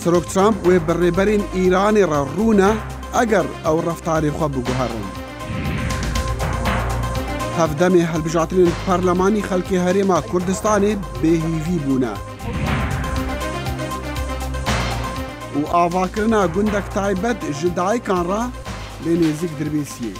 سەرۆک ترامپ وێ بەڕێبەرین ئیرانی ڕەڕوونە ئەگەر ئەو ڕەفتاری خۆ بگوهڕن. هەفدەمێ هەڵبژاردنên پەرلەمانی خەڵکی هەرێما کوردستانê bêhîvî bûne û avakirina gundek taybet ji dayîkan re lê nêzik dirbêsiyê.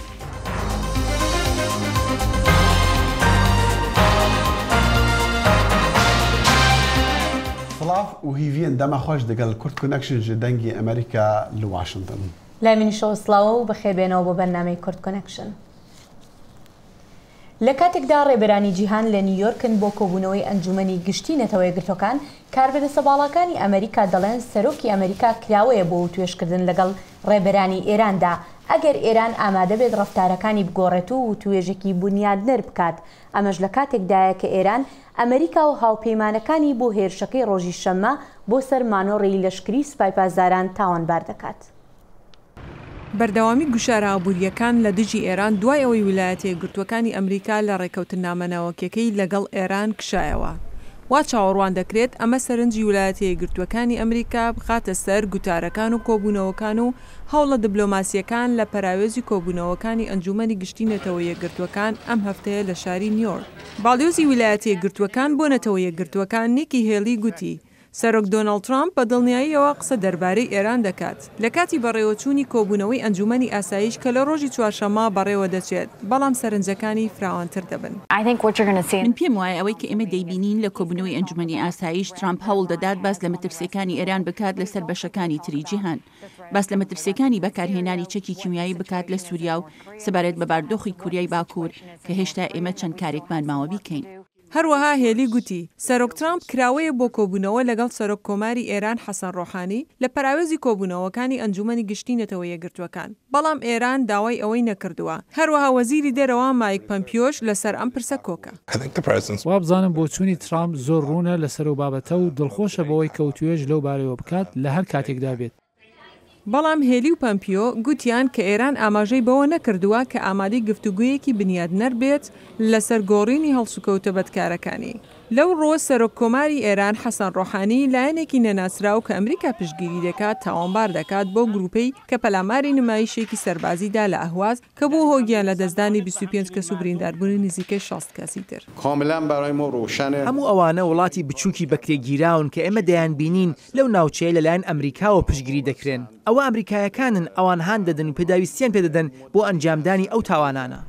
Silav û hîviyên dema xweş digel Kurdkonekşn ji dengê Amerîka li Washington. لای منیشەوە سڵاوە و بەخێربێنەوە بۆ بەرنامەی کوردکۆنێکشن. لە کاتێکدا ڕێبەرانی جیهان لە نیویۆرکن بۆ کۆبوونەوەی ئەنجومەنی گشتی نەتەوەی گرتوەکان، کاربەدە سەباڵەکانی ئەمریکا دەڵێن سەرۆکی ئەمریکا کراوەیە بۆ توێژکردن لەگەڵ ڕێبەرانی ئێراندا ئەگەر ئێران ئامادە بێت ڕەفتارەکانی بگۆڕێت و توێژێکی بنیادنەر بکات. ئەمەش لە کاتێکدایە کە ئێران ئەمریکا و هاوپەیمانەکانی بۆ هێرشەکەی ڕۆژی شەممە بۆ سەر مانۆڕی لەشکری سوپای پاسداران تاوانبار دەکات. بەردەوامی گوشارەبووریەکان لە دژی ئێران دوای ئەوەی ویلایەتە یەکگرتووەکانی ئەمریکا لە ڕێکەوتن نامەناوەکیەکەی لەگەڵ ئێران کشایەوە. وا چاوەڕوان دەکرێت ئەمە سەرنجی ویلایەتە یەکگرتووەکانی ئەمریکا بخاتە سەر گوتارەکان و کۆبوونەوەکان و هەوڵە دیبلۆماسیەکان لە پەراوێزی کۆبوونەوەکانی ئەنجومەنی گشتی نەتەوە یەکگرتووەکان ئەم هەفتەیە لە شاری نیویۆرک. باڵیۆزی ویلایەتە یەکگرتووەکان بۆ نەتەوە یەکگرتووەکان نیکی هێلی گوتی سەرۆک دۆناڵد ترامپ بە دڵنیاییەوە قسە دەربارەی ئێران دەکات لە کاتی بەڕێوەچوونی کۆبوونەوەی ئەنجومەنی ئاسایش کە لە ڕۆژی چوارشەممە بەڕێوە دەچێت، بەڵام سەرنجەکانی فراوانتر دەبن. من پێم وایە ئەوەی کە ئێمە دەیبینین لە کۆبوونەوەی ئەنجومەنی ئاسایش ترامپ هەوڵ دەدات باس لە مەترسیەکانی ئێران بکات لەسەر بەشەکانی تری جیهان، باس لە مەترسیەکانی بەکارهێنانی چەکی کیمیایی بکات لە سووریا و سەبارەت بە باردۆخی کوریای باکوور کە هێشتا ئێمە چەند کارێکمان ماوە بیکەین. هەروەها هێلی گوتی سەرۆک ترامپ کراوەیە بۆ کۆبوونەوە لەگەڵ سەرۆک کۆماری ئێران حەسەن ڕۆحانی لە پەراوێزی کۆبوونەوەکانی ئەنجومەنی گشتی نەتەوە یەکگرتووەکان، بەڵام ئێران داوای ئەوەی نەکردووە. هەروەها وەزیری دەرەوە مایک پەمپیۆش لەسەر ئەم پرسە کۆکە. وا بزانم بۆ چوونی ترامپ زۆر ڕوونە لەسەر و بابەتە و دڵخۆشە بەوەی کەوتوێژ لەو بارەوە بکات لە هەر کاتێکدا بێت. بەڵام هێلی و پەمپیۆ گوتیان کە ئێران ئاماژەی بەوە نەکردووە کە ئامادەی گفتوگویەکی بنیادنەر بێت لەسەر گۆڕینی هەڵسوکەوتە بەدکارەکانی. لەو ڕۆژ سەرۆک کۆماری ئێران حەسەن ڕۆحانی لایەنێکی نەناسراو کە ئەمریکا پشتگیری دەکات تاوانبار دەکات بۆ گروپەی کە پەلاماری نمایشێکی سەربازیدا لە ئەهواز کە بۆ هۆگیان لە دەستدانی 25 کەس و برینداربوونی نزیکەی 60 کەسی تر. هەموو ئەوانە وڵاتی بچووکی بەکرێگیراون کە ئێمە دەیان بینین لەو ناوچەیە لەلایەن ئەمریکاوە پشتگیری دەکرێن. ئەوە ئەمریکایەکانن ئەوان هان دەدەن و پێداویستیان پێدەدەن بۆ ئەنجامدانی ئەو تاوانانە.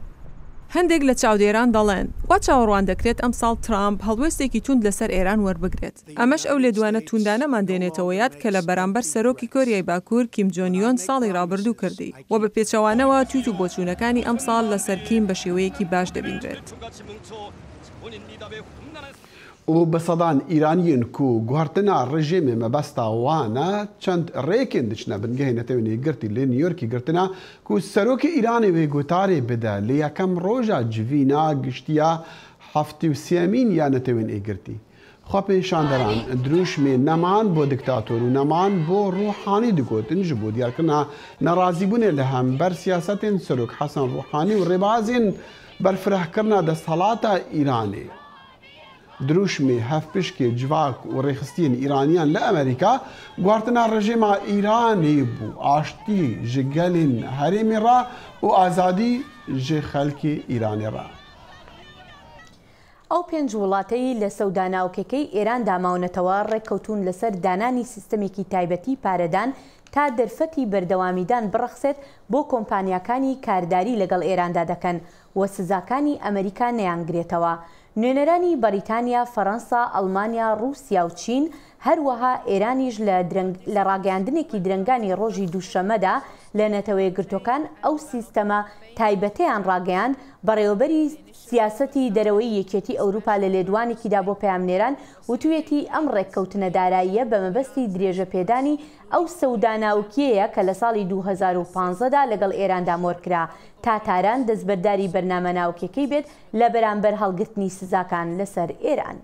هەندێک لە چاودێران دەڵێن وا چاوەڕوان دەکرێت ئەم ساڵ ترامپ هەڵوێستێکی توند لەسەر ئێران وەربگرێت. ئەمەش ئەو لێدوانە توندانەمان دێنێتەوە یاد کە لە بەرامبەر سەرۆکی کۆریای باکوور کیم جۆن یۆن ساڵی ڕابردوو کردی و بە پێچەوانەوە توت و بۆچوونەکانی ئەم ساڵ لەسەر کیم بە شێوەیەکی باش دەبینرێت. و بە سەدان ئیرانیین کو گواردنا ڕژێمێ مەبەستا وانە چەند ڕێکێن دچنە بنگەهی نەتەوێنی گرتی لێ نیویۆرکی گرتنا کو سەرۆکی ئیرانی وێ گوتارێ بدە لە یەکەم ڕۆژە جڤینا گشتیا 73مین یا نەتەوێن ئێگرتی. خوا پێشاندەران دروشمێ نەمان بۆ دکتاتۆر و نەمان بۆ ڕوحانی دگوتن ji بۆ دیارکردنا نەڕازیبوونێ لە هەمبەر سیاسەتên سەرۆک حەسەن ڕوحانی و ڕێبازên بەرفرەهکردنا دەسەڵاتە ئیرانê. دروشمێ هەفپشکێ جوواک و ڕێخستین ئیرانیان لە ئەمریکا گواردنا ڕژێما ئیرانی بوو ئاشتی ji gelên herêmê ra û azadî ji xelkê Îranê ra. ئەو پێنج وڵاتەی لە سەوداناوکەکەی ئێران داماونەتەوە ڕێککەوتون لەسەر دانانی سیستەمێکی تایبەتی پارەدان تا دەرفەتی بەردەوامیدان بڕەخسێت بۆ کۆمپانیاکانی کارداری لەگەڵ ئێراندا دەکەن و سزاکانی ئەمریکا نەیانگرێتەوە. نوێنەرانی بەریتانیا، فەڕەنسا، ئەڵمانیا، رووسیا و چین هەروەها ئێرانیش لە ڕاگەاندنێکی درەنگانی ڕۆژی دووشەمەدا لە نەتەوە یەکگرتووەکان ئەو سیستەمە تایبەتیان ڕاگەیاند بەڕێوەبەری سیاسەتی دەرەوەی یەکێتی ئەوروپا لە لێدوانێکیدا بۆ پەیامنێران وتوێتی ئەم ڕێککەوتنە داراییە بە مەبەستی درێژە پێدانی ئەو سەوداناوکیەیە کە لە ساڵی 2015دا لەگەڵ ئێراندا مۆرکرا تا تاران دەستبەرداری بەرنامە ناوکیەکەی بێت لە بەرامبەر هەڵگرتنی سزاکان لەسەر ئێران.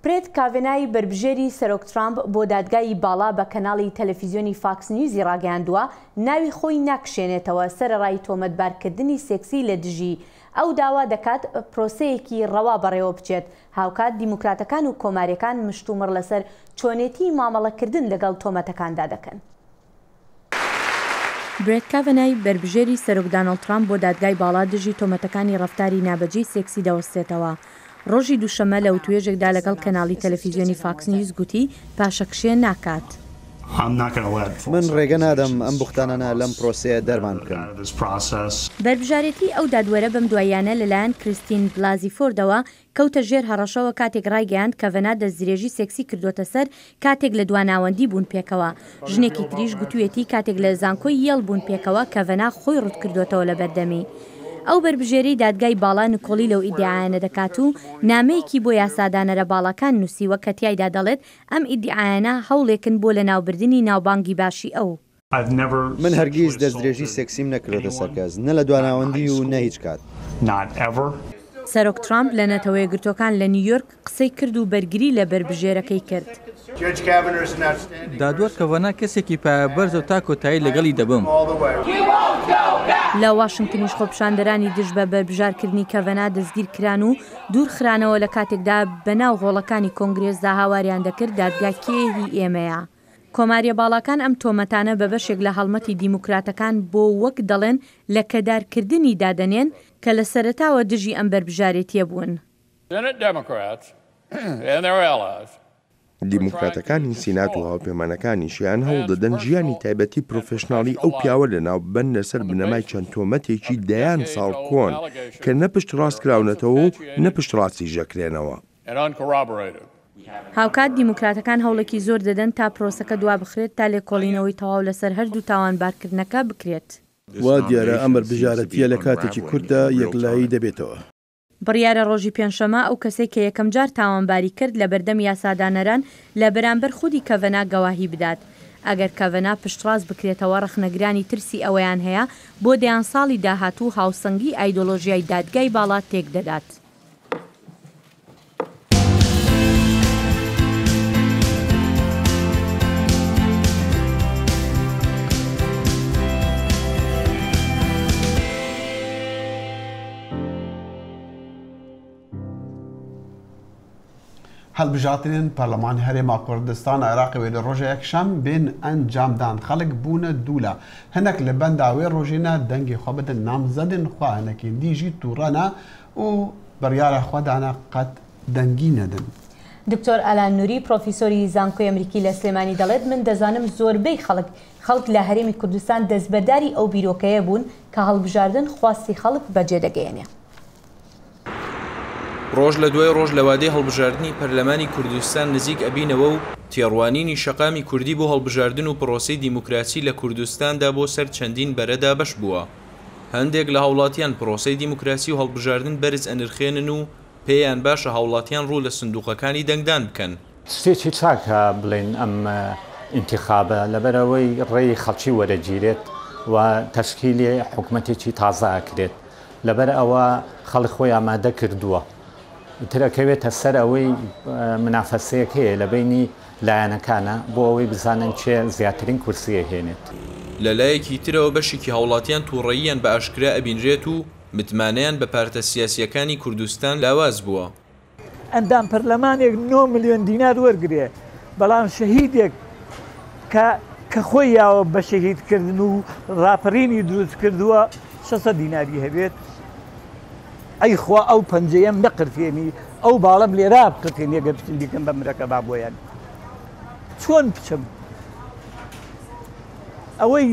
برێت کاڤێنای بربژێری سەرۆک ترامپ بۆ دادگای باڵا بە کەناڵی تەلەڤیزیۆنی فاکس نیوزی ڕاگەیاندووە ناوی خۆی ناکشێنێتەوە سەرەڕای تۆمەتبارکردنی سێکسی لە دژی ئەو داوا دەکات پرۆسەیەکی ڕەوا بەڕێوە بچێت. هاوکات دیموکراتەکان و کۆماریەکان مشتومڕ لەسەر چۆنێتی مامەڵەکردن لەگەڵ تۆمەتەکاندا دەکەن. برێت کاڤەنای بربژێری سەرۆک دانەڵد ترامپ بۆ دادگای باڵا دژی تۆمەتەکانی ڕەفتاری نابەجێی سێکسی دەوەستێتەوە. ڕۆژی دووشەمە لە وتوێژێکدا لەگەڵ کەناڵی تەلەڤیزیۆنی فاکس نیوز گوتی پاشەکشێ ناکات. من ڕێگە نادەم ئەم بوختانانە لەم پرۆسەیە دەرمان بکەن. بەربژارەتی ئەو دادوەرە بەم دوایانە لەلایەن کریستین بلازی فۆردەوە کەوتە ژێر هەڕەشەوە کاتێک ڕایگەیاند کە ڤەنا دەستدرێژی سێکسی کردوتە سەر کاتێک لە دواناوەندی بوون پێکەوە. ژنێکی تریش گوتوێتی کاتێک لە زانکۆی یەڵ بوون پێکەوە کە ڤەنا خۆی ڕوت کردوتەوە لە بەردەمی. ئەو بربژێری دادگای باڵا نکۆڵی لەو ئیدعایانە دەکات و نامەیەکی بۆ یاسادانەرە باڵەکان نووسیوە کە تیایدا دەڵێت ئەم ئیدعایانە هەوڵێکن بۆ لە ناوبردنی ناوبانگی باشی ئەو. من هەرگیز دەستدرێژی سێکسیم نەکردێتە سەر کەس، نە لە دواناوەندی و نە هیچ کات. سەرۆک ترامپ لە نەتەوەی گرتوەکان لە نیویۆرک قسەی کرد و بەرگری لە بربژێرەکەی کرد. دادوەر کەڤەنا کەسێکی پایەبەرزە و تا کۆتایی لەگەڵی دەبم. لە واشنگتنیش خۆپشاندەرانی دژ بە بەربژارکردنی کەڤەنا دەستگیر کران و دوور خرانەوە لە کاتێکدا بەناو هۆڵەکانی کۆنگرێسدا هاواریان دەکرد دادگا کێوی ئێمەیە. کۆماریە باڵەکان ئەم تۆمەتانە بە بەشێک لە هەڵمەتی دیموکراتەکان بۆ وەک دەڵێن لە کەدارکردنی دادەنێن کە لە سەرەتاوە دژی ئەم بربژارێتیە بوون. دیموکراتەکانی سینات و هاوپەیمانەکانیشیان هەوڵ دەدەن ژیانی تایبەتی پرۆفشناڵی ئەو پیاوە لەناو بن لەسەر بنەمای چەند تۆمەتێکی دەیان ساڵ کۆن کە نەپشت ڕاستکراونەتەوە و نەپشت ڕاستی ژەکرێنەوە. هاوکات دیموکراتەکان هەوڵێکی زۆر دەدەن تا پرۆسەکە دوا بخرێت تا لێکۆڵینەوەی تەواو لەسەر هەردوو تاوانبارکردنەکە بکرێت. وا دیارە ئەمە بژارەتیە لە کاتێکی کووردا یەکلایی دەبێتەوە. بڕیارە ڕۆژی پێنجشەمە ئەو کەسێک کە یەکەم جار تاوانباری کرد لە بەردەم یاسادانەران لە بەرامبەر خودی کەڤەنا گەواهی بدات. ئەگەر کەڤەنا پشتڕاست بکرێتەوە ڕەخنەگرانی ترسی ئەوەیان هەیە بۆ دەیان ساڵی داهاتوو هاوسەنگی ئایدۆلۆژیای دادگای باڵا تێک دەدات. هەڵبژاتنین پەرلەمانی هەرێما کوردستان عێراقی لە ڕۆژە یەکشەم بین ئەنجامدان خەڵک بوونە دوولە هەنێک لە بەنداوێ ڕۆژینە دەنگی خۆ بدن نامزەدن خوا هەنێکی دیژی تووڕەنە و بڕیارە خۆدانە قەت دەنگی نەدن. دکتۆر ئالان نووری پرۆفیسۆری زانکۆی ئەمریکی لە سلێمانی دەڵێت من دەزانم زۆربەی خەڵک لە هەرێمی کوردستان دەستبەرداری ئەو بیرۆکەیە بوون کە هەڵبژاردن خواستی خەڵک بەجێ دەگەیەنێ. ڕۆژ لە دوای ڕۆژ لە وادەی هەڵبژاردننی پەرلەمانی کوردستان نزیک ئەبینەوە و تێڕوانینی شەقامی کوردی بۆ هەڵبژاردن و پرۆسەی دیموکراسی لە کوردستاندا بۆ سەر چەندین بەرەدا بەش بووە. هەندێک لە هاوڵاتیان پرۆسەی دیموکراسی و هەڵبژاردن بەرز ئەنرخێنن و پێیان باشە هاوڵاتیان ڕوو لە سندوقەکانی دەنگدان بکەن. شتێکی چاکە بڵێن ئەم ئینتیخابە لەبەرەوەی ڕێی خەڵکی وەرەگیرێت و تەشکیلی حکوومەتێکی تازە ئەکرێت لەبەر ئەوە خەڵک خۆی ئامادە کردووە. ترەکەوێتە سەر ئەوەی منافەسەیەک هەیە لە بینی لایەنەکانە بۆ ئەوەی بزانن چێ زیاترین کورسیە هێنێت. لەلایەکی ترەوە بەشێکی هاوڵاتیان تووڕەییان بە ئاشکرا ئەبینرێت و متمانەیان بە پارتە سیاسیەکانی کوردستان لاواز بووە. ئەندام پەرلەمانێک 9 ملیۆن دینار وەرگێ بەڵام شەهیدێک کە خۆی یاوە بە شەهیدکردن و ڕاپەڕینی دروست کردووە 600 دیناری هەبێت. ئەی خوا ئەو پەنجەیەم نەقرتێنی ئەو باڵم لێرا بقرتێن یەگە بچین دیکەم بە مرەکە با بۆیان چۆن بچم ئەوەی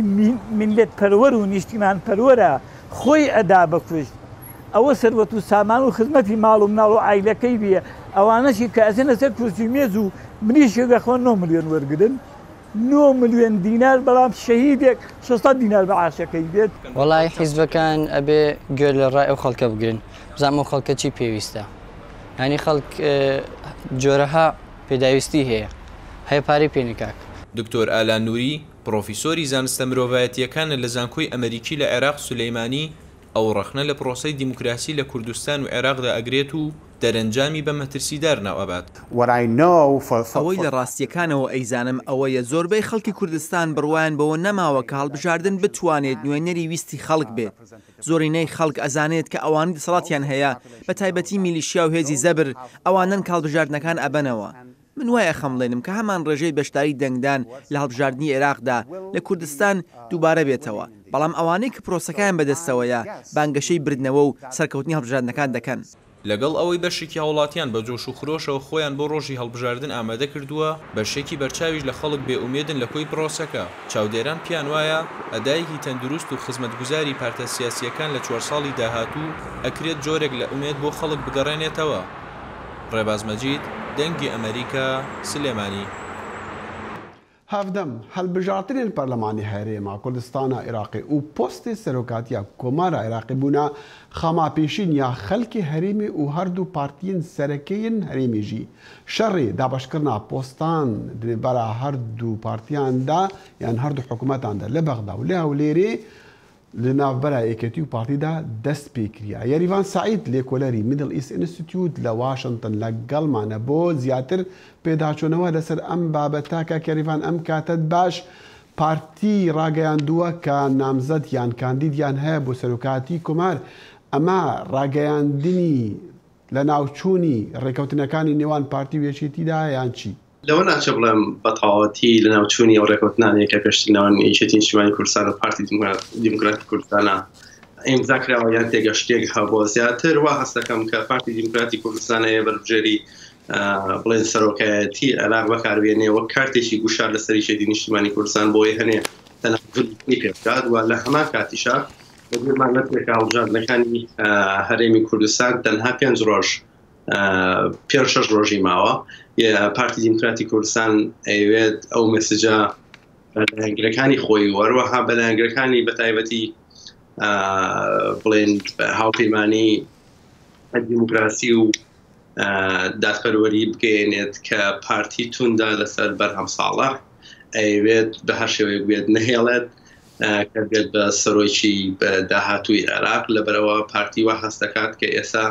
میلەت پەروەر و نیشتیمان پەروەرە خۆی ئەدا بەکوشت ئەوە سەروەت و سامان و خزمەتی ماڵ و مناڵ و عایلەکەی بێ ئەوانەشی کە ئەزێنە سەر کورسی مێز و منیشێگە خۆ 9 ملیۆن وەرگن 9 ملیۆن دینار بەڵام شەهیدێک 600 دینار بە عاشەکەی بێت. وەڵای حیزبەکان ئەبێ گوێ لە ڕای ئەو خەڵکە بگرن بزانم ئەو خەڵکە چی پێویستە ینی خەڵک جۆرەها پێداویستی هەیە پارەی پێنکاک. دکتۆر ئالان نووری پرۆفیسۆری زانستە مرۆڤایەتیەکانە لە زانکۆی ئەمریکی لە عێراق سولەیمانی ئەو ڕەخنە لە پرۆسەی دیموکراسی لە کوردستان و عێراقدا ئەگرێت و دەرەنجامی بە مەترسیدار ناوەبات. ئەوەی لە ڕاستیەکانەوە ئەیزانم ئەوەیە زۆربەی خەڵکی کوردستان بڕوایان بەوە نەماوە کە هەڵبژاردن بتوانێت نوێنەری ویستی خەڵک بێت. زۆرینەی خەڵک ئەزانێت کە ئەوانی دەسەڵاتیان هەیە بە تایبەتی میلیشیا و هێزی زەبر ئەوانن کاڵبژاردنەکان ئەبەنەوە. من وایە خەمڵێنم کە هەمان ڕێژەی بەشداری دەنگدان لە هەڵبژاردننی عێراقدا لە کوردستان دووبارە بێتەوە، بەڵام ئەوانەی کە پرۆسەکان بەدەستەوەیە بانگەشەی بردنەوە و سەرکەوتنی هەڵبژاردنەکان دەکەن. لەگەڵ ئەوەی بەشێکی هاوڵاتیان بە جۆش و خرۆشەوە خۆیان بۆ ڕۆژی هەڵبژاردن ئامادە کردووە، بەشێکی بەرچاویش لە خەڵک بێئومێدن لە کۆی پرۆسەکە. چاودێران پیان وایە ئەدایەکی تەندروست و خزمەتگوزاری پارتە سیاسیەکان لە 4 ساڵی داهاتوو ئەکرێت جۆرێک لە ئومێد بۆ خەڵک بگەڕێنێتەوە. ڕێباز مەجید، دەنگی ئەمریکا، سلێمانی. هەفدەم هەڵبژاردنên پەرلەمانی هەرێما کوردستانە عێراقی و پۆستی سەرۆکاتیە کۆمارە عێراقی بوونا خەماپێشین یا خەڵکی هەرێمی و هەردوو پارتیین سەرەکەیین هەرێمیژی شەڕی دابەشکردنا پۆستان دنێبەرە هەردوو پارتیاندا یان هەردوو حکوومەتاندا لە بەغدا و لە هەولێرێ لە ناوبەرە یەکێتی و پارتیدا دەست پێ کریا. یاریڤان سعید لێکۆلەری میدل ئیست ئینستیتیوت لە واشنگتن لەگەڵمانە بۆ زیاتر پێداچوونەوە لەسەر ئەم بابەتە کە کەریڤان ئەم کاتت باش پارتی ڕاگەیاندووە کە نامزەد یان کاندیدیان هەیە بۆ سەرۆکاتی کۆمار. ئەمە ڕاگەیاندنی لە ناوچوونی ڕێکەوتنەکانی نێوان پارتی و یەکێتیدا یان چی؟ لەوە ناچە بڵێم بەتەواوەتی لە ناوچوونی ئەو ڕێکەوتنانەیە کە پێشتینەوەن یەکێتی نیشتیمانی کوردستان و پارتی دیموکراتی کوردستانە ئیمزاکراوە یان تێگەشتێک هەبووە. زیاتر وا هەست دەکەم کە پارتی دیموکراتی کوردستانەیە بەربژێری بڵێن سەرۆکایەتی عێراق بەکاربێنێ وەک کارتێکی گوشار لەسەر یەکێتی نیشتیمانی کوردستان بۆی هەنێ تەنەفوزی پێ بکات و لە هەمان کاتیشا بەگوێمان نەتوێت هەڵبژاردنەکانی هەرێمی کوردستان تەنها 5 ڕۆژ 5-6 ڕۆژی ماوە. پارتی دیموکراتی کوردستان ئەوێت ئەو مەسجە بەلایەنگرەکانی خۆی وەروەها بەلایەنگرەکانی بەتایبەتی بڵێن هاوپەیمانی دیموکراسی و دادپەروەری بگەێنێت کە پارتی توندا لەسەر بەرهەم ساڵح ئەوێت بە هەر شێوەیەک بێت نەهێڵێت کە بێت بە سەرۆکی داهاتووی عێراق. لەبەرەوە پارتی وا هەست دەکات کە ئێستا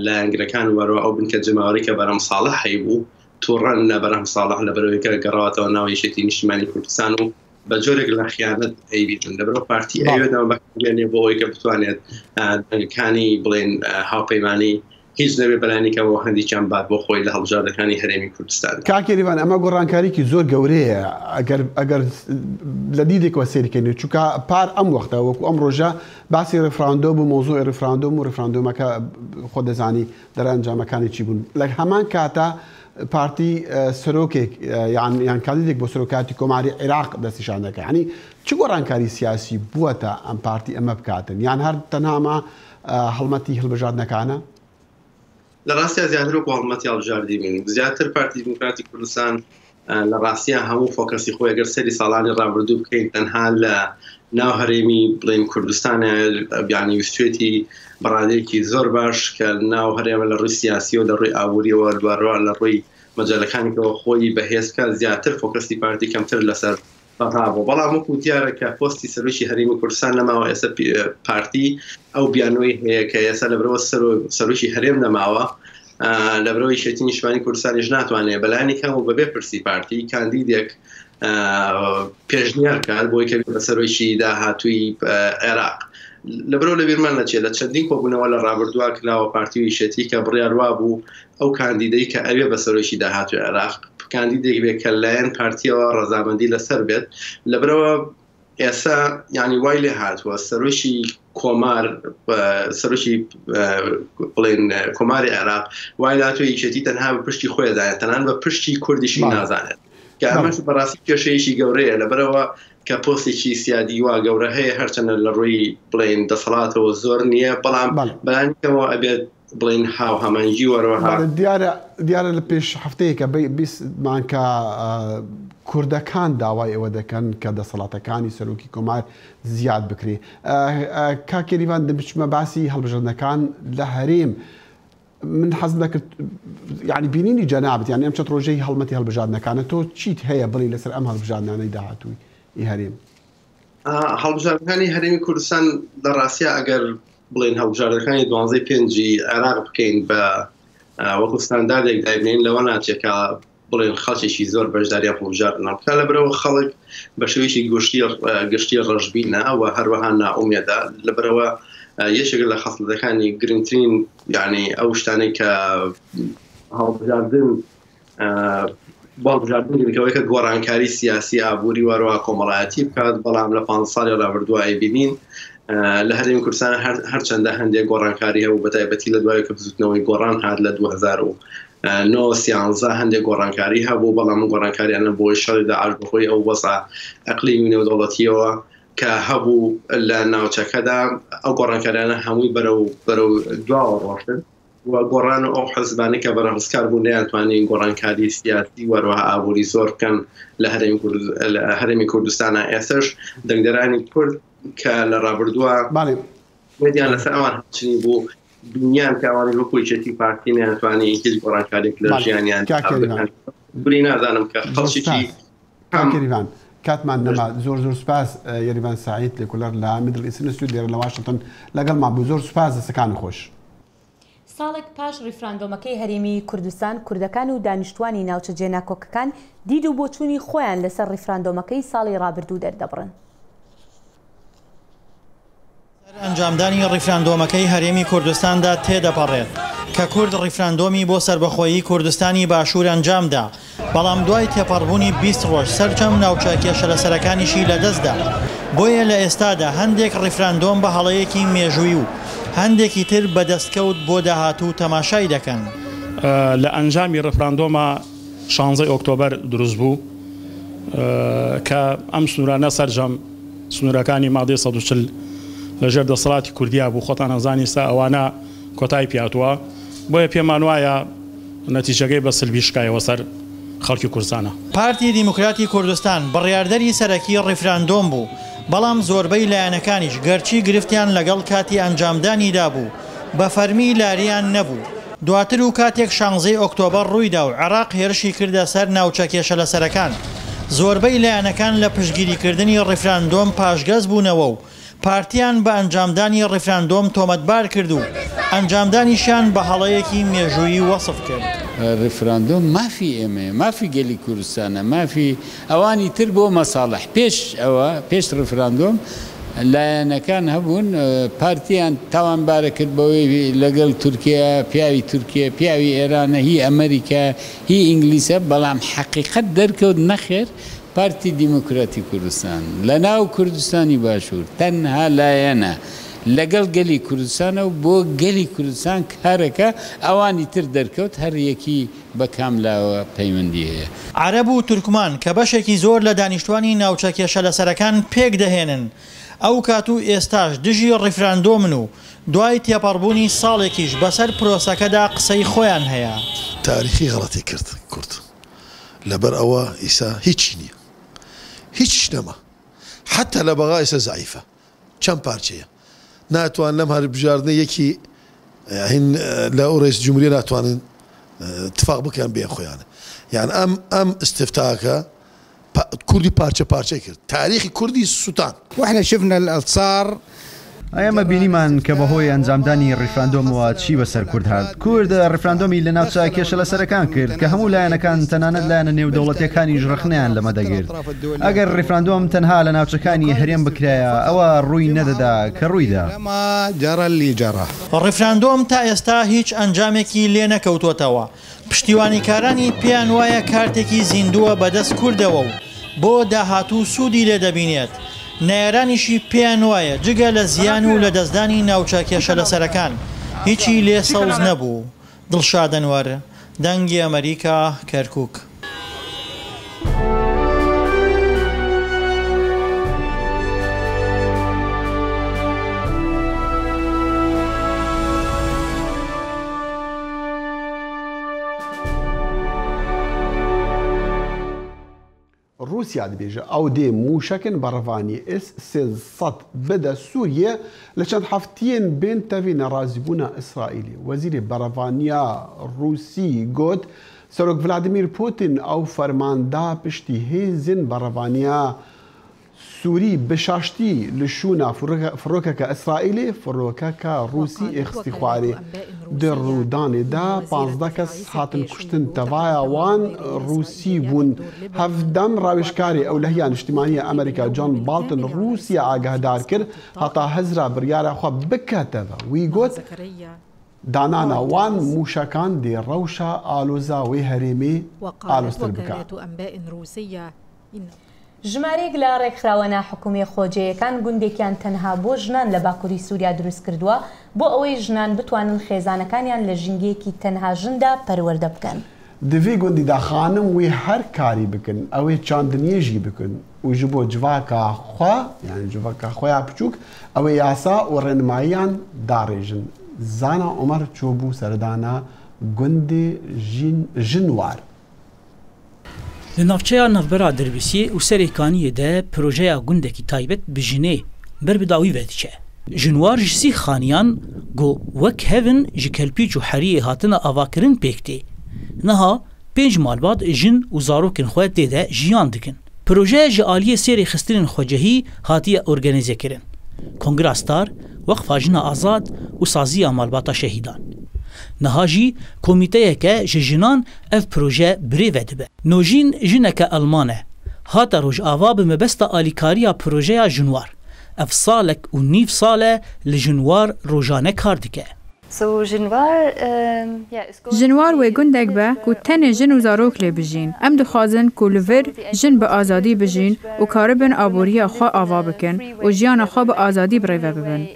لایەنگرەکان وەرەوە ئەو بنکە جەماوەری کە بەرهەم ساڵح هەیبوو تووڕەن لە بەرهەم ساڵح لەبەرەوەی کە گەڕاوەتەوە ناو یەکێتی نیشتیمانی کوردستان و بە جۆرێک لە خیانەت ئەیبیتن. لەبەرەوە پارتی ئەوێتەوە بەکاربێنێ بۆ ئەوەی کە بتوانێت دەنگەکانی بڵێن هاوپەیمانی هیچ نەبێ بەلایەنێکەوە هەندێکیان بات بۆ خۆی لە هەڵبژاردنەکانی هەرێمی کوردستان. کاکێریڤان ئەمە گۆڕانکاریکی زۆر گەورەیە ئەگەر لە دیدێکەوە سێریکەین چونکە پار ئەم وەختە وەکو ئەم ڕۆژە باسی ڕێفراندۆم و مۆزوعی ڕێفراندۆم و ڕێفراندۆمەکە خۆ دەزانی دەرەنجامەکانی چی بوون. لە هەمان کاتە پارتی سەرۆکێک یان کاندیدێک بۆ سەرۆکاتی کۆماری عێراق دەستیشان دەکات. یعنی چ گۆڕانکاری سیاسی بووەتە ئەم پارتی ئەمە بکاتن یان هەر تەنها هەڵمەتی هەڵبژاردنەکانە؟ لە ڕاستیا زیاتر وەکو هەڵمەتی هەڵبژاردنی بین. زیاتر پارتی دیموکراتی کوردستان لە ڕاستیا هەموو فۆکەسی خۆی ئەگەر سەری ساڵانی ڕابردوو بکەین تەنها لە ناو هەرێمی بڵێن کوردستانە بیانی ویستوێتی بەڕادەیەکی زۆر باش کە ناو هەرێمە لە ڕووی سیاسی و لە ڕووی ئابووریەوە دوارەوە لە ڕووی مەجالەکانێکەوە خۆی بەهێزکە زیاتر فۆکەسی پارتی کەمتر لەسەر بەڕابوو. بەڵام وەکو دیارە کە پۆستی سەرۆکی هەرێمی کوردستان نەماوە ئێستا پارتی ئەو بیانوەی هەیە کە ئێستا لەبەرەوە سەرۆکی هەرێم نەماوە لەبەرەوەی یەکێتی نیشتیمانی کوردستانیش ناتوانێت بەلایەنێک هەموو بەبێ پرسی پارتی کاندیدێک پێشنیار کات بۆی کە بە سەرۆکی داهاتووی عێراق. لەبەرەوە لە بیرمان نەچێت لە چەندین کۆبوونەوە لە ڕابردووە کراوە پارتی و یەکێتی کە بڕیاروا بوو ئەو کاندیدەی کە ئەوێ بە سەرۆکی داهاتووی عێراق کاندیدێک بێت کە لایەن پارتیەوە ڕەزامەندی لەسەر بێت. لەبەرەوە ئێستا یعنی وای لێ هاتووە سەرۆکی کۆمار سەرۆکی بڵێن کۆماری عێراق وای هاتووە یەکێتی تەنها بە پشتی خۆی دایێت تەنان بە پشتی کوردیشی نازانێت کە ئەمەش بەڕاستی کێشەیەکی گەورەیە. لەبەرەوە کە پۆستێکی سیادی وا گەورە هەیە هەرچەندە لە ڕووی بڵێن دەسەڵاتەوە زۆر نییە بەڵام بەلایەنێکەوە ئەبێت بڵێن هاو هەمانجی وەرەوە دیارە لە پێش هەفتەیەکە بیستمانکە کوردەکان داوای ئەوە دەکەن کە دەسەڵاتەکانی سەرۆکی کۆمار زیاد بکرێ. کاکێریڤان دەبچمە باسی هەڵبژاردنەکان لە هەرێم من حەز دەکرد یعنی بینینی جەنابەت یعنی ئەم چەند ڕۆژەی هەڵمەتی هەڵبژاردنەکانە تۆ چیت هەیە بڵێ لەسەر ئەم هەڵبژاردنانەی داهاتووی هەرێم؟ هەڵبژاردنەکانی هەرێمی کوردستان لە ڕاستیا ئەگەر بڵێن هەڵبژاردنەکانی 12 پێنجی عێراق بکەین بە وەکو ستانداردێک دابنین لەوە ناچێکە بڵێن خەڵکێکی زۆر بەشداری هەڵبژار ناکە لەبەرەوە خەڵک بە شێوەیەکی گشتی ڕەشبینە و هەروەها ناومێدا لەبەرەوە یەکێک لە خەسڵەکانی گرنگترین یعنی ئەو شتانەی کە هەڵبژاردن باڵبژاردنەوەی کە گۆڕانکاری سیاسی ئابووری وەروە کۆمەڵایەتی بکات بەڵام لە 5 ساڵی ڕابردووە بینین لە هەرێمی کوردستان هەرچەندە هەندێک گۆڕانکاری هەبوو بەتایبەتی لە دوای کە بزوتنەوەی گۆڕان هات لە 2013 هەندێک گۆڕانکاری هەبوو بەڵام گۆڕانکاریانە بۆی شەڕی داعش بەخۆی ئەو وەسع ئەقلیمی نێودەوڵەتیەوە کە هەبوو لە ناوچەکەدا ئەو گۆڕانکاریانە هەمووی بەرەو دواوە ڕۆشتن و گۆڕان ئەو حەزبانی کە بەرەڕسکار بوون نەیانتوانین گۆڕانکاری سیاسی وەروەها ئابووری زۆر بکەن لە هەرێمی کوردستانە ئێستش دەنگدەرانی کورد کە لە ڕابردووە وێدیان لەسەر ئەوان هەڵچنی بوو دنیان کاوانی وەکویچەتی پارتی نەیانتوانی هیچ گۆڕانکارێک لە ژیانیان بری نازانم کە خەڵکی کاکەریوان کاتمان نەما زۆر سوپاس یاریوان سعید لێکولەر لە میدڵ ئیست ئینستیتیوت لێرە لە واشنگتن لەگەڵمان بوو زۆر سوپاس دەستەکانی خۆش. ساڵێک پاش ڕیفراندۆمەکەی هەرێمی کوردستان کوردەکان و دانیشتوانی ناوچە جێناکۆکەکان دید و بۆچوونی خۆیان لەسەر ڕیفراندۆمەکەی ساڵی ڕابردوو دەردەبڕن. ئەنجامدانی ڕیفراندۆمەکەی هەرێمی کوردستاندا تێدەپەڕێت کە کورد ڕیفراندۆمی بۆ سربەخۆیی کوردستانی باشوور ئەنجامدا بەڵام دوای تێپەڕبوونی 20 ڕۆژ سەرجەم ناوچە کێشە لەسەرەکانیشی لەدەستدا بۆیە لە ئێستادا هەندێک ڕیفراندۆم بە هەڵەیەکی مێژووی و هەندێکی تر بەدەستکەوت بۆ داهاتوو تەماشای دەکەن. لە ئەنجامی ڕیفراندۆمە 16 ئۆکتۆبەر دروست بوو کە ئەم سنوورانە سەرجەم سنوورەکانی مادەی 140 لەژێر دەسەڵاتی کوردیا بوو خۆتان ئەزانی سا ئەوانە کۆتای پیاتوە بۆیە پێمان وایە نەتیجەکەی بە سلبی شکایەوە سەر خەڵکی کوردستانە. پارتی دیموکراتی کوردستان بڕیاردەری سەرەکی ڕیفراندۆم بوو بەڵام زۆربەی لایەنەکانیش گەرچی گرفتیان لەگەڵ کاتی ئەنجامدانیدا بوو بە فەرمی لاریان نەبوو. دواتر و کاتێک 16 ئۆکتۆبەر ڕوویدا و عێراق هێرشی کردە سەر ناوچە کێشە لەسەرەکان زۆربەی لایەنەکان لە پشتگیریکردنی ڕیفراندۆم پاشگەز بوونەوە و پارتیان بە ئەنجامدانی ڕیفراندۆم تۆمەتبار کرد و ئەنجامدانیشان بە هەڵەیەکی مێژوویی وەسف کرد. ڕیفراندۆم مافی ئێمە مافی گەلی کوردستانە مافی ئەوانی تر بۆ مەساڵح پێش ڕیفراندۆم لایەنەکان هەبوون پارتیان تاوانبارە کرد بەوەی لەگەڵ تورکیا پیاوی تورکیا پیاوی ئێرانە هی ئەمریکا هی ئینگلیسە بەڵام حەقیقەت دەرکەوت نەخێر پارتی دیموکراتی کوردستان لە ناو کوردستانی باشوور تەنها لایەنە لەگەڵ گەلی کوردستانە و بۆ گەلی کوردستان کارەکە ئەوانی تر دەرکەوت هەر یەکی بە کاملاوە پەیوەندی هەیە. عەرەب و تورکمان کە بەشێکی زۆر لە دانیشتوانی ناوچە کێشە لەسەرەکان پێک دەهێنن ئەو کات و ئێستاش دژی ڕیفراندۆمن و دوای تێپەڕبوونی ساڵێکیش بەسەر پرۆسەکەدا قسەی خۆیان هەیە. تاریخی غەڵەتی کرد کورد لەبەر ئەوە ئیسا هیچی نییە هیچ نەما حتا لە بەغا ئێستا زعیفە چەند پارچەیە ناتوان لەم هەربژاردنە یەکی لە ئەو ڕێیس جمهوریە ناتوانن اتفاق بکەن بێن خۆیانە یان ئەم استفتاکە کوردی پارچە کرد تاریخی کوردی سووتان وإحنا شفنا الأنصار ئەمە بینیمان کە بەهۆی ئەنجامدانی ڕیفراندۆمەوە چی بەسەر کورد هات کورد ڕیفراندۆمی لە ناوچە کێشە لەسەرەکان کرد کە هەموو لایەنەکان تەنانەت لایەنە نێودەوڵەتیەکانی ژڕەخنیان لەمە دەگرت ئەگەر ڕیفراندۆم تەنها لە ناوچەکانی هەرێم بکرایە ئەوە ڕووی نەدەدا کە ڕوویدا. ڕیفراندۆم تا ئێستا هیچ ئەنجامێکی لێ نەکەوتوتەوە پشتیوانیکارانی پێیان وایە کارتێکی زیندووە بەدەست کوردەوە و بۆ داهاتوو سوودی لێ دەبینێت. نێرانیشی پێیان وایە جگە لە زیان و لە دەستدانی ناوچە کێشە لەسەرەکان هیچی لێ سەوز نەبوو. دڵشادەنوەر دەنگی ئەمریکا کەرکووک. رووسیا دەبێژە ئەو دێ موشەکن بە ڕەوانی S-300 بدە سووریە لە چەند هەفتەیەن بێن تەوی نەڕازیبوونە ئیسرائیلی. وەزیری بەڕەوانیا رووسی گوت سەرۆک ڤلادیمیر پوتین ئەو فەرماندا پشتی هێزن بەڕەوانیا سووری بشاشتی لە شوونە فڕۆکەکە ئەسرائیلێ فڕۆکەکە رووسی ئێخستی خوارێ دڕوودانێدا 15 کەس هاتن کوشتن تەڤایە وان رووسی بوون هەفدەم ڕاوێژکاری ئەولەهیە نیشتیمانیە ئەمریکا جۆن بالتن رووسیا ئاگادار کرد هەتا هەزرا بڕیارە خوا بکاتەوە وی گوت دانانە وان موشەکان دێ ڕەوشە ئالۆزا وێ هەرێمێ ئالۆستر بکات. ژمارەیەک لە ڕێکخراوە حکوومەتی خۆجەیەکان گوندێکیان تەنها بۆ ژنان لە باکووری سووریا دروست کردووە بۆ ئەوەی ژنان بتوانن خێزانەکانیان لە ژینگەیەکی تەنها ژندا پەروەردە بکەن. دەوێ گوندی داخانم وێ هەر کاری بکەن ئەوەی چاندنیێژی بکەن و ji بۆ civaka xwe yani civaka xweya biçûk ew ê yasa û rênimaiyan darêjin. Zana Omer çûbû serdana gundê jin war. Li navçeya navbera derbisiyê û serêkaniyê de projeya gundekî taybet bi jinê ber bi dawî vedike. Jinwar ji sî xaniyan got wek hevin ji kelpîç û heriyê hatine avakirin pêk tê. Niha 5 malbat jin û zarokên xwe tê de jiyan dikin. Projeya ji aliyê serê xistinên xwecehî hatiye organîzekirin. Kongra Star, Weqfa Jina Azad û saziya malbata şehîdan. Niha jî komîteyeke ji jinan ev proje birêve dibe. Nojîn jineke Alman e. Hata rojava bi mebesta alîkariya projeya jinwar. Ev salek û nîv sal e li jinwar rojane kar dike. Jinwar wê gundek be ku tenê jin û zarok lê bijîn. Em dixwazin ku li vir jin bi azadî bijîn û karibin aboriya xwe ava bikin û jiyana xwe bi azadî birêve bibin.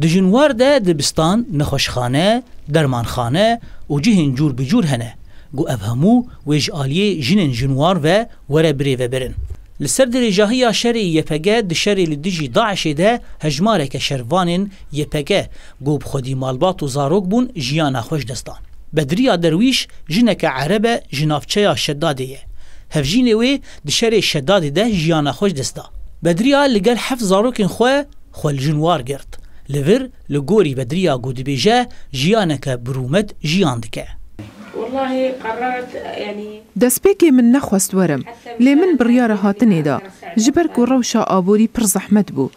Di jinwar de dibistan, nexweşxane, dermanxane û cihên cûr bi cûr hene. Got ev hemû wê ji aliyê jinên jinwar ve were birêve birin. Li ser dirêjahiya şerê YPG di şerê li dijî Daişê de hejmareke şervanên YPG got bi xwedî malbat û zarok bûn jiyana xwe ji destan. Bedriya Derwîş jineke Erebe ji navçeya Şeddadê ye. Hevjînê wê di şerê Şeddadê de jiyana xwe ji dest da. Bedriya li gel heft zarokên xwe li jinwar girt. Li vir li gorî Bedriya got dibêje jiyaneke birûmet jiyan dike. دەستپێکێ من نەخواست وەرم لێ من بڕیارە هاتنێدا ji ber ku rewşa aborî pir zehmet bû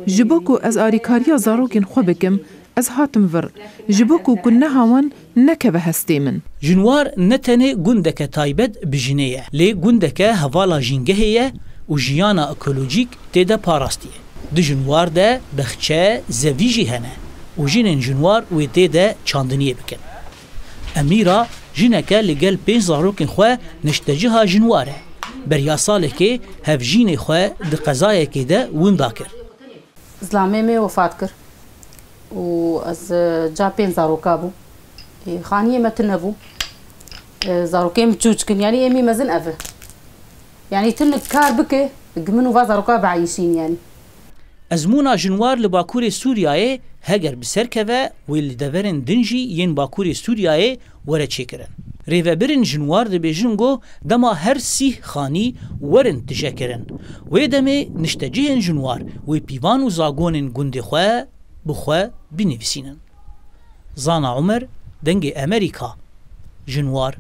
ji bo ku ez alîkariya zarokên xwe bikim ez hatim vir ji bo ku neha wan nekeve hestê min. Jinwar ne tenê gundeke taybet bi jinê ye lê gundeke hevala jîngehê ye û jiyana ekolojîk têde parastiye. Di jinwar de bexçe zevî jî hene û jinên jinwar wê tê de çandiniyê bikin. Emîra jineke li gel 5 zarokên xwe neşteciha jinwar e. Beriya salekê hevjînê xwe di qezayekê de winda kir. Zlamê me wefat kir û ez ca 5 zaroka bû. Xaniyê me tune bû. Zarokêm çûçkin yanî emî mezin ev. Yani tin kar bike gimin û va zaroka beîşîn yani. Ezmûna jinwar li Bakurê Sûriyayê heger bi serkeve wê li deverên din jî yên Bakurê Sûriyayê were çêkirin. Rêvebirên jinwar dibêjin got dema her sîh xanî werin tişekirin. Wê demê niştecihên jinwar wê pîvan û zagonên gundê xwe bi xwe binivîsînin. Zana Umer, dengê Amerîka. Jinwar.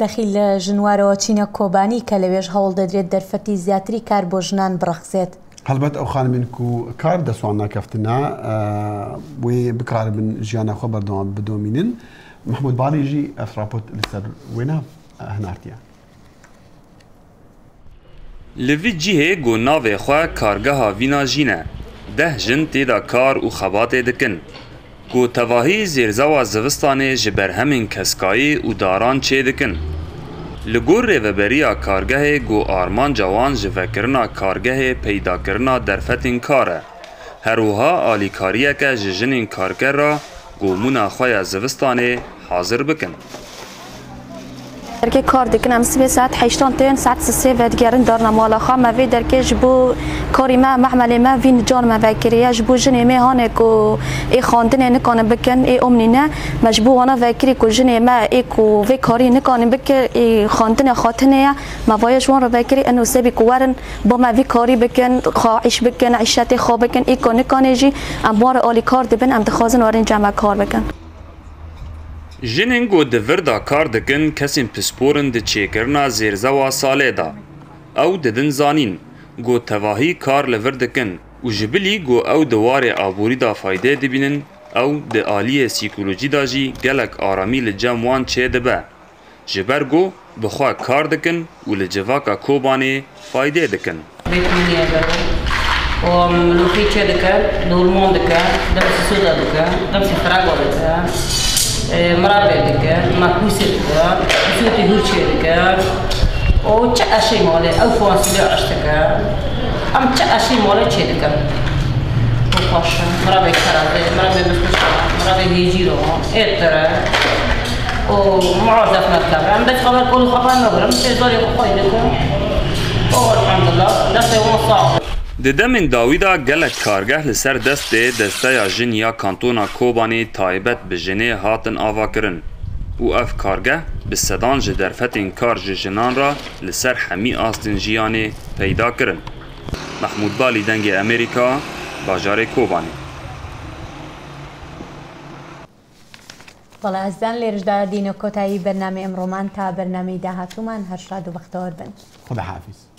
دەخیل لە ژنوارەوە چینە کۆبانی کە لەوێژ هەوڵ دەدرێت دەرفەتی زیاتری کار بۆ ژنان بڕەخسێت. هەڵبەت ئەو خانمین و کار دەسوان ناکەفتنا وێ بکاربن ژیانە خۆ بەردەوام بدۆمینن. محمود باڵیژی ئەفراپۆت لەسەر وێنە هەناردیە. Li vî cihê got navê xwe kargeha vîna jîn e. 10 jin têda kar û xebatê dikin. Got tevahî zêrzewa zivistanê ji ber hemên keskayî û daran çê dikin. Li gor rêveberiya kargehê got armanca wan ji vekirina kargehê peydakirina derfetên kar e. Herwiha alîkariyeke ji jinên karger ra gomûna xwe ya zivistanê hazir bikin. درکه کار دکن ام سه ساعت 8 تن ساعت 3 و دیگرن دارن مالا خام و درکه جبو کاری ما محمل ما وین جان ما وکریه جبو جن ما هانه کو ای خواندن نکنه بکن ای امنی نه مجبور وانا وکری کو جن ما ای کو و کاری نکنه بکن ای خواندن خاطنه ما وایش وان رو وکری انو سبی کوارن با ما وی کاری بکن خواهش بکن عشت خواب بکن ای کو نکنه جی ام بار عالی کار دبن ام دخوازن وارن جمع کار بکن. Jinên got di vir da kar dikin kesên pisporin di çêkirina zêrzewa salê da. ئەو دەدن زانین گۆ تەواهی کار لەڤەر دەکەن و ji bilî گۆ ew di warê aborî da faydê dibînin ew di aliyê sîkolojî da jî gelek aramî li cem wan çê dibe ji ber got bi xwe kar dikin û li civaka Kobanê faydê dikin. ملوخی چه دکن، دولمان دکن، دمسی سودا دکن، دمسی فراغ دکن، مرابع دکن، مکوسی دکن، سوتی هوچی دکن، و چه اشی ماله او فانسیلی عشت دکن، ام چه اشی ماله چه دکن. و خوشم، مرابع کرده، مرابع بسکشم، مرابع هیجی رو، اتره، و معرض مکتب. ام دست خبر کل خبر نبرم، تزاری خوای دکن. و الحمدلله، دسته و صاحب. Di demên dawî da gelek kargeh li ser destê desteya jin ya kantona Kobanê taybet bi jinê hatin avakirin û ev kargeh bi sedan ji derfetên kar ji jinan ra li ser hemî astên jiyanê peyda kirin. Mehmûd Balî dengê Amerîka, bajarê Kobanê. بەڵێ ئەزدان لێرشدا دینە کۆتایی بەرنامەی ئەمڕۆمان تا بەرنامەی داهاتوومان هەر شاد و بەختەوەر بن. خدا حافظ.